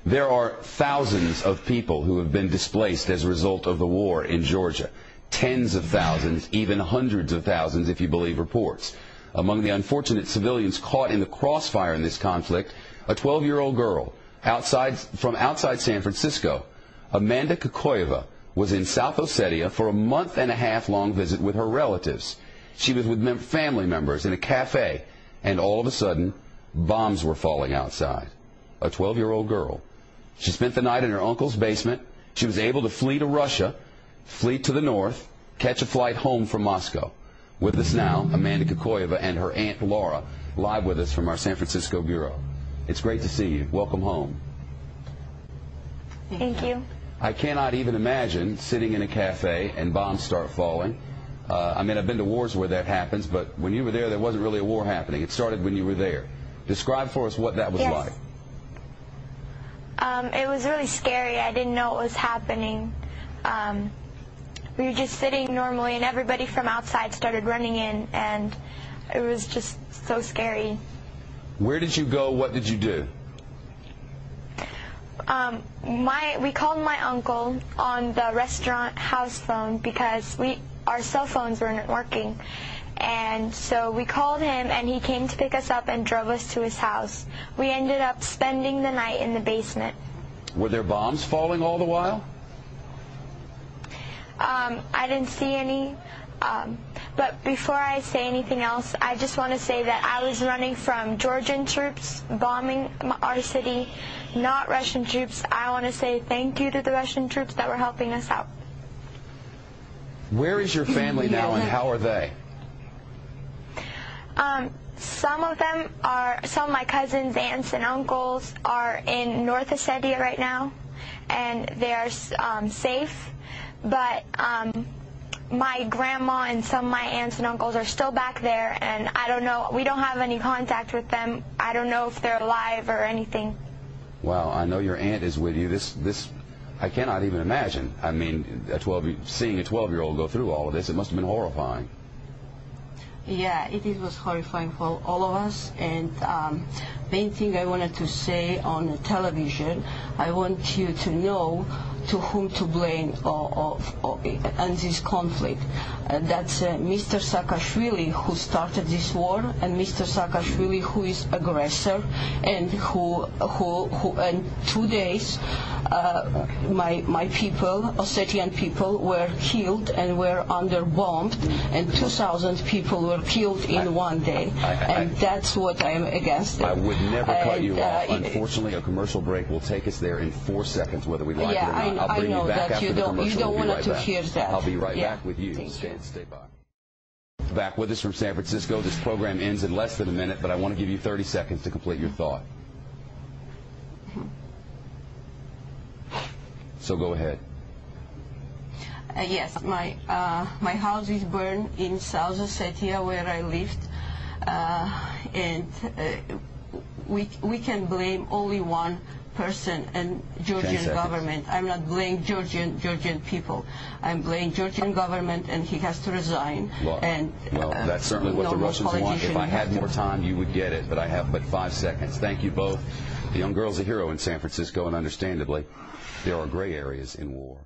There are thousands of people who have been displaced as a result of the war in Georgia. Tens of thousands, even hundreds of thousands if you believe reports. Among the unfortunate civilians caught in the crossfire in this conflict, a 12-year-old girl from outside San Francisco. Amanda Kokoyeva was in South Ossetia for a month-and-a-half-long visit with her relatives. She was with family members in a cafe, and all of a sudden, bombs were falling outside. A 12-year-old girl. She spent the night in her uncle's basement. She was able to flee to Russia, flee to the north, catch a flight home from Moscow. With us now, Amanda Kokoyeva and her aunt Laura, live with us from our San Francisco bureau. It's great to see you. Welcome home. Thank you. I cannot even imagine sitting in a cafe and bombs start falling. I mean, I've been to wars where that happens, but when you were there wasn't really a war happening. It started when you were there. Describe for us what that was like. It was really scary. I didn't know what was happening. We were just sitting normally, and everybody from outside started running in, and it was just so scary. Where did you go? What did you do? We called my uncle on the restaurant house phone because our cell phones weren't working. And so we called him, and he came to pick us up and drove us to his house. We ended up spending the night in the basement. Were there bombs falling all the while? I didn't see any. But before I say anything else, I just want to say that I was running from Georgian troops bombing our city, not Russian troops. I want to say thank you to the Russian troops that were helping us out. Where is your family now, and how are they? Some of my cousins, aunts, and uncles are in North Ossetia right now, and they are safe. But my grandma and some of my aunts and uncles are still back there, and I don't know. We don't have any contact with them. I don't know if they're alive or anything. Wow, I know your aunt is with you. This I cannot even imagine. I mean, seeing a 12-year-old go through all of this, it must have been horrifying. Yeah, it was horrifying for all of us, and main thing I wanted to say on the television, I want you to know to whom to blame on this conflict. That's Mr. Saakashvili, who started this war, and Mr. Saakashvili, who is aggressor, and who in 2 days my people, Ossetian people, were killed and were under-bombed, and 2,000 people were killed in 1 day. And that's what I'm against. I would never cut you off. Unfortunately, a commercial break will take us there in 4 seconds, whether we like it or not. I'll bring you back after the commercial. You don't want to hear that. I'll be right back with you. Stay by. Back with us from San Francisco. This program ends in less than a minute, but I want to give you 30 seconds to complete your thought. So go ahead. Yes, my house is burned in South Ossetia, where I lived, and we can blame only one person, and Georgian government. I'm not blaming Georgian people. I'm blaming Georgian government, and he has to resign. Well, that's certainly what the Russians want. If I had more time, you would get it, but I have but 5 seconds. Thank you both. The young girl's a hero in San Francisco, and understandably, there are gray areas in war.